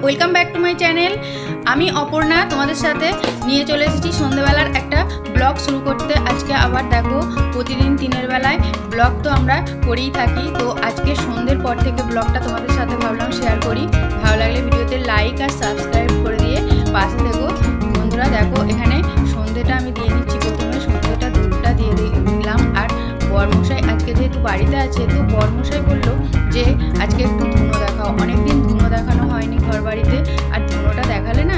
Welcome back to my channel. আমি অপর্ণা তোমাদের সাথে নিয়ে চলে এসেছি সন্ধ্যেবেলার একটা ব্লগ শুরু করতে। আজকে আবার দেখো, প্রতিদিন দিনের বেলায় ব্লগ তো আমরা করেই থাকি, তো আজকে সন্ধ্যের পর থেকে ব্লগটা তোমাদের সাথে ভাবলাম শেয়ার করি। ভালো লাগলে ভিডিওতে লাইক আর সাবস্ক্রাইব করে দিয়ে পাশে থেকো। বন্ধুরা দেখো, এখানে সন্ধ্যেটা আমি দিয়ে নিচ্ছি। প্রথমে সন্ধ্যেটা দুধটা দিয়ে দিলাম। আর বরমশাই আজকে যেহেতু বাড়িতে আছে, তো বরমশাই বললো যে আজকে একটু ধুনো দেখাও। অনেকদিন ধুনো দেখানো হয়নি ঘর বাড়িতে, আর ধুনোটা দেখালে না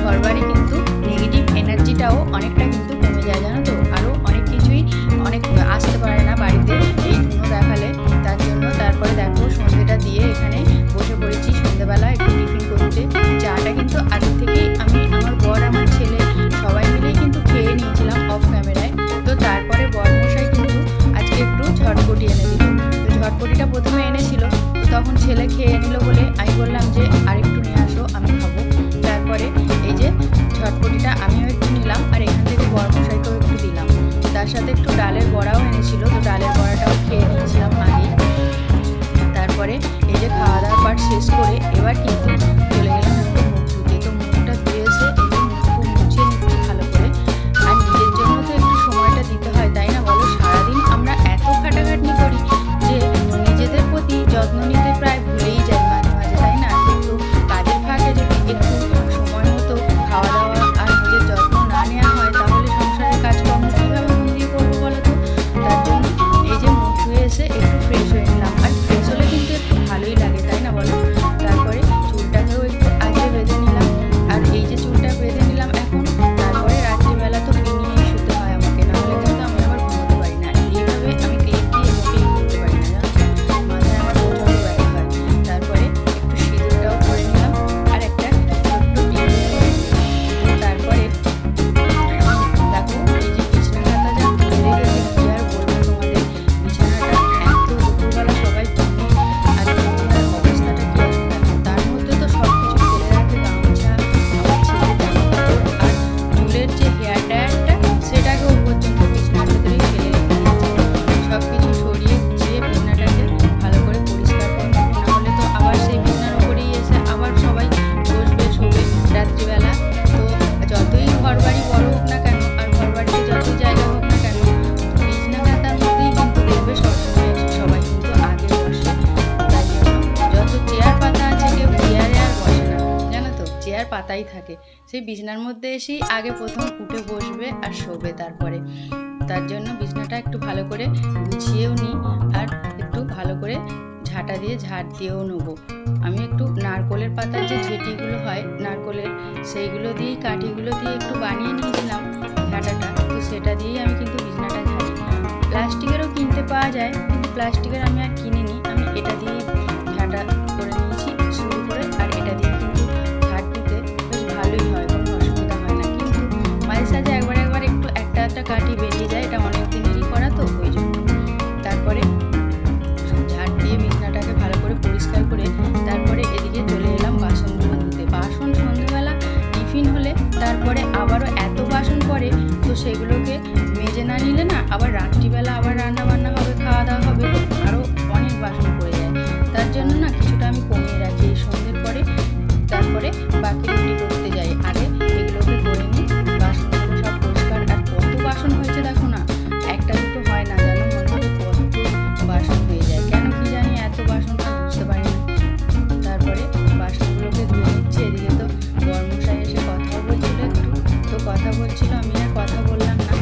ঘর বাড়ি কিন্তু নেগেটিভ এনার্জিটাও অনেকটা কিন্তু কমে যায়, জানো তো। আরও অনেক কিছুই অনেক আসতে পারে না বাড়িতে এই ধুনো দেখালে। তার জন্য তারপরে দেখো সন্ধ্যেটা দিয়ে এখানে বসে পড়েছি সন্ধ্যেবেলা একটু টিফিন করতে। চাটা কিন্তু আগে থেকেই আমি, আমার বর, আমার ছেলে সবাই মিলেই কিন্তু খেয়ে নিয়েছিলাম অফ ক্যামেরায়। তো তারপরে বরমশাই কিন্তু আজকে একটু ঝটপটি এনে দিল। তো ঝটপটিটা প্রথমে এনেছিল, তখন ছেলে খেয়ে নিল বলে আমি বললাম যে আরেকটু নিয়ে আসো, আমি খাবো। তারপরে এই যে ঝটপটিটা আমিও একটু নিলাম, আর এখান থেকে বরমশাইকেও একটু দিলাম। তার সাথে একটু ডালের বড়াও এনেছিল, তো ডালের বড়াটাও খেয়ে নিয়েছিলাম আগেই। তারপরে এই যে খাওয়া দাওয়ার পার্ট শেষ করে এবার কিন্তু চলে গেলাম একটু মুখ ধুতে। তো মুখটা ধুয়ে এসে এই যে মুখ মুছিয়ে নিচ্ছি ভালো করে। আর নিজের জন্য তো একটু সময়টা দিতে হয়, তাই না বলো? সারাদিন আমরা এত খাটাখাটনি করি যে নিজেদের প্রতি যত্ন নিতে প্রায় ভুলেই যাই মাঝে মাঝে, তাই না? কিন্তু কাজের ফাঁকে যদি একটু সময় মতো খাওয়া দাওয়া আর নিজের যত্ন না নেওয়া হয়, তাহলে সংসারের কাজকর্ম কীভাবে মন দিয়ে করবো বলো তো? তার জন্য এই যে মুখ ধুয়ে এসে একটু ফ্রেশ হয়ে নিলাম। আর ফ্রেশ হলে কিন্তু একটু ভালোই লাগে, তাই না বলো? তারপরে চুলটাকেও একটু আগে বেঁধে নিলাম। আর এই যে চুলটা বেঁধে নিলাম এখন। তারপরে রাত্রিবেলা তো নিয়েই শুতে হয় আমাকে, নাহলে কিন্তু আমি আবার ঘুমোতে পারি না। এইভাবে আমি ক্লিপ দিয়ে মোটেই ঘুমোতে পারি না, জানো তো। মাথায় আমার প্রচণ্ড ব্যথা হয়। তারপরে একটু সিঁদুরটাও করে নিলাম আর একটা ছোট্ট টিপ। তারপরে দেখো এই যে বিছানা খাতা যা তুলে রেখেছে, কি আর বলবো তোমাদের। বিছানাটা এত দুপুরবেলা সবাই ঘুমিয়ে, আর বিছানার অবস্থাটা কি এখন দেখো। তার মধ্যে তো সব কিছু ফেলে রাখে, গামছা, আমার ছেলের জামা কাপড়, আর চুলের যে হেয়ার ড্রায়ারটা সেটাকেও পর্যন্ত বিছানার ভেতরেই ফেলে রেখে দিয়েছে। সব কিছু সরিয়ে গুছিয়ে বিছানাটাকে ভালো করে পরিষ্কার করে নেবো, নাহলে তো আবার সেই বিছানার উপরেই এসে আবার সবাই বসবে শোবে রাত্রিবেলা। তো যতই ঘর বাড়ি বড় হোক না কেন, আর ঘর বাড়িতে যতই জায়গা হোক না কেন, বিছানা খাতার মধ্যেই কিন্তু দেখবে সবসময় এসে সবাই কিন্তু আগে বসে। তাই জন্য যত চেয়ার পাতা আছে কেউ চেয়ারে আর বসে না, জানো তো। চেয়ার পাতাই থাকে, সেই বিছানার মধ্যে এসেই আগে প্রথম উঠে বসবে আর শোবে তারপরে। তার জন্য বিছানাটা একটু ভালো করে গুছিয়েও নিই, আর একটু ভালো করে ঝাঁটা দিয়ে ঝাড় দিয়েও নেবো। আমি একটু নারকোলের পাতার যে ঝেঁটিগুলো হয় নারকোলের, সেইগুলো দিয়েই কাঠিগুলো দিয়ে একটু বানিয়ে নিয়েছিলাম ঝাঁটাটা। তো সেটা দিয়েই আমি কিন্তু বিছানাটা ঝাড়ি। প্লাস্টিকেরও কিনতে পাওয়া যায়, কিন্তু প্লাস্টিকের আমি আর কিনিনি। আমি এটা দিয়েই ঝাঁটা করে নিয়েছি শুরু করে। আর এটা দিয়ে কিন্তু ঝাড় দিতে বেশ ভালোই হয়, কোনো অসুবিধা হয় না। কিন্তু মাঝে সাঝে একবার একবার একটু একটা কাঠি বেরিয়ে যায়, এটা অনেক দিনেরই করা তো, ওই জন্য। তারপরে ঝাড় দিয়ে বিছানাটাকে ভালো করে পরিষ্কার করে তারপরে এদিকে চলে এলাম বাসনগুলো ধুতে। বাসন সন্ধ্যেবেলা টিফিন হলে তারপরে আবারও এত বাসন পড়ে, তো সেগুলোকে মেজে না নিলে না আবার রাত্রিবেলা আবার রান্না বান্না হবে, খাওয়া দাওয়া হবে, তো আরও অনেক বাসন পড়ে যায়। তার জন্য না কিছুটা আমি কমিয়ে রাখি এই সন্ধ্যের পরে। তারপরে বাকি রুটি করতে যাই, আগে এগুলোকে করে নিই। বাসনগুলো সব পরিষ্কার। আর কত বাসন হয়েছে দেখো না, একটা দুটো হয় না, জানো, মনে হয় কত বাসন হয়ে যায়। কেন কি জানি এত বাসন বুঝতে পারি না। তারপরে বাসনগুলোকে ধুয়ে নিচ্ছি। এদিকে তো বরমশাই এসে কথাও বলছিল একটু, তো কথা বলছিল, আমি আর কথা বললাম না।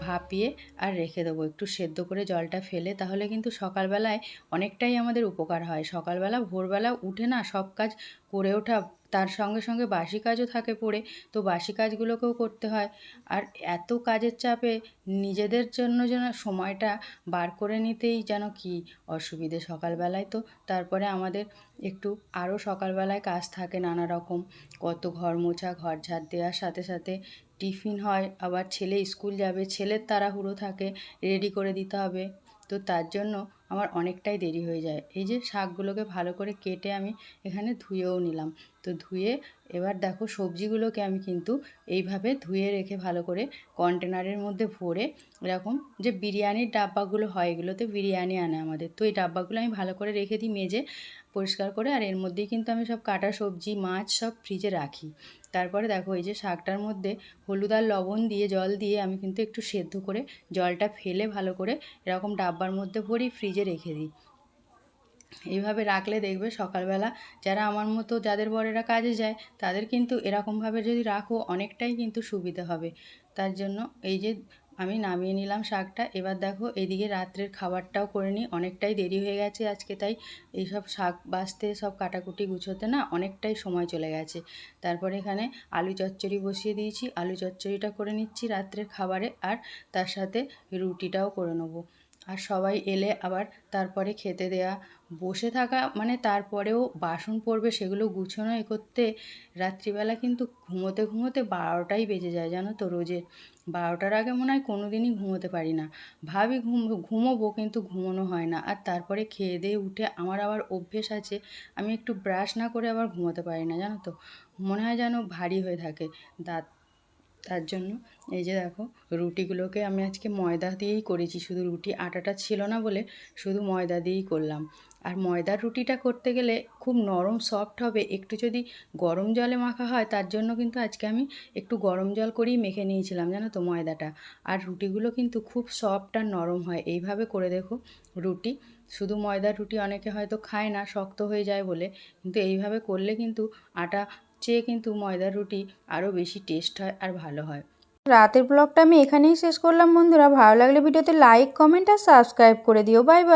ভাপিয়ে আর রেখে দেবো, একটু সেদ্ধ করে জলটা ফেলে। তাহলে কিন্তু সকালবেলায় অনেকটাই আমাদের উপকার হয়। সকালবেলা ভোরবেলা উঠে না সব কাজ করে ওঠা, তার সঙ্গে সঙ্গে বাসি কাজও থাকে পড়ে, তো বাসি কাজগুলোকেও করতে হয়। আর এত কাজের চাপে নিজেদের জন্য যেন সময়টা বার করে নিতেই যেন কি অসুবিধে সকালবেলায়। তো তারপরে আমাদের একটু আরও সকালবেলায় কাজ থাকে নানা রকম, কত ঘর মোছা, ঘর ঝাড় দেওয়ার সাথে সাথে টিফিন হয়, আবার ছেলে স্কুল যাবে, ছেলের তাড়াহুড়ো থাকে, রেডি করে দিতে হবে। তো তার জন্য আমার অনেকটাই দেরি হয়ে যায়। এই যে শাকগুলোকে ভালো করে কেটে আমি এখানে ধুয়েও নিলাম। তো ধুয়ে এবার দেখো সবজিগুলোকে আমি কিন্তু এইভাবে ধুয়ে রেখে ভালো করে কন্টেনারের মধ্যে ভরে, এরকম যে বিরিয়ানির ডাব্বাগুলো হয়, এগুলোতে বিরিয়ানি আনে আমাদের, তো এই ডাব্বাগুলো আমি ভালো করে রেখে দিই মেজে পরিষ্কার করে। আর এর মধ্যেই কিন্তু আমি সব কাটা সবজি, মাছ সব ফ্রিজে রাখি। তারপরে দেখো এই যে শাকটার মধ্যে হলুদ আর লবণ দিয়ে জল দিয়ে আমি কিন্তু একটু সেদ্ধ করে জলটা ফেলে ভালো করে এরকম ডাব্বার মধ্যে ভরি ফ্রিজে রেখে দিই। এইভাবে রাখলে দেখবে সকালবেলা যারা আমার মতো, যাদের বরেরা কাজে যায়, তাদের কিন্তু এরকমভাবে যদি রাখো অনেকটাই কিন্তু সুবিধা হবে। তার জন্য এই যে আমি নামিয়ে নিলাম শাকটা। এবার দেখো এইদিকে রাত্রের খাবারটাও করে নিই, অনেকটাই দেরি হয়ে গেছে আজকে, তাই এইসব শাক বাছতে, সব কাটাকুটি গুছোতে না অনেকটাই সময় চলে গেছে। তারপরে এখানে আলু চচ্চড়ি বসিয়ে দিয়েছি, আলু চচ্চড়িটা করে নিচ্ছি রাত্রের খাবারে, আর তার সাথে রুটিটাও করে নেবো। আর সবাই এলে আবার তারপরে খেতে দেয়া, বসে থাকা মানে তারপরেও বাসন পড়বে, সেগুলো গুছোনো এ করতে রাত্রিবেলা কিন্তু ঘুমোতে ঘুমোতে 12টাই বেজে যায়, জানো তো। রোজের 12টার আগে মনে হয় কোনো দিনই ঘুমোতে পারি না। ভাবি ঘুমোবো, কিন্তু ঘুমোনো হয় না। আর তারপরে খেয়ে দিয়ে উঠে আমার আবার অভ্যেস আছে, আমি একটু ব্রাশ না করে আবার ঘুমোতে পারি না, জানো তো। মনে হয় যেন ভারী হয়ে থাকে দাঁত। তার জন্য এই যে দেখো রুটিগুলোকে আমি আজকে ময়দা দিয়েই করেছি, শুধু রুটি আটাটা ছিল না বলে শুধু ময়দা দিয়েই করলাম। আর ময়দার রুটিটা করতে গেলে খুব নরম সফট হবে, একটু যদি গরম জলে মাখা হয়। তার জন্য কিন্তু আজকে আমি একটু গরম জল করেই মেখে নিয়েছিলাম, জানো তো, ময়দাটা। আর রুটিগুলো কিন্তু খুব সফট আর নরম হয়। এইভাবে করে দেখো রুটি, শুধু ময়দার রুটি অনেকে হয়তো খায় না শক্ত হয়ে যায় বলে, কিন্তু এইভাবে করলে কিন্তু আটা চেয়ে কিন্তু ময়দার রুটি আরও বেশি টেস্ট হয় আর ভালো হয়। রাতের ব্লগটা আমি এখানেই শেষ করলাম বন্ধুরা। ভালো লাগলে ভিডিওতে লাইক, কমেন্ট আর সাবস্ক্রাইব করে দিও। Bye bye.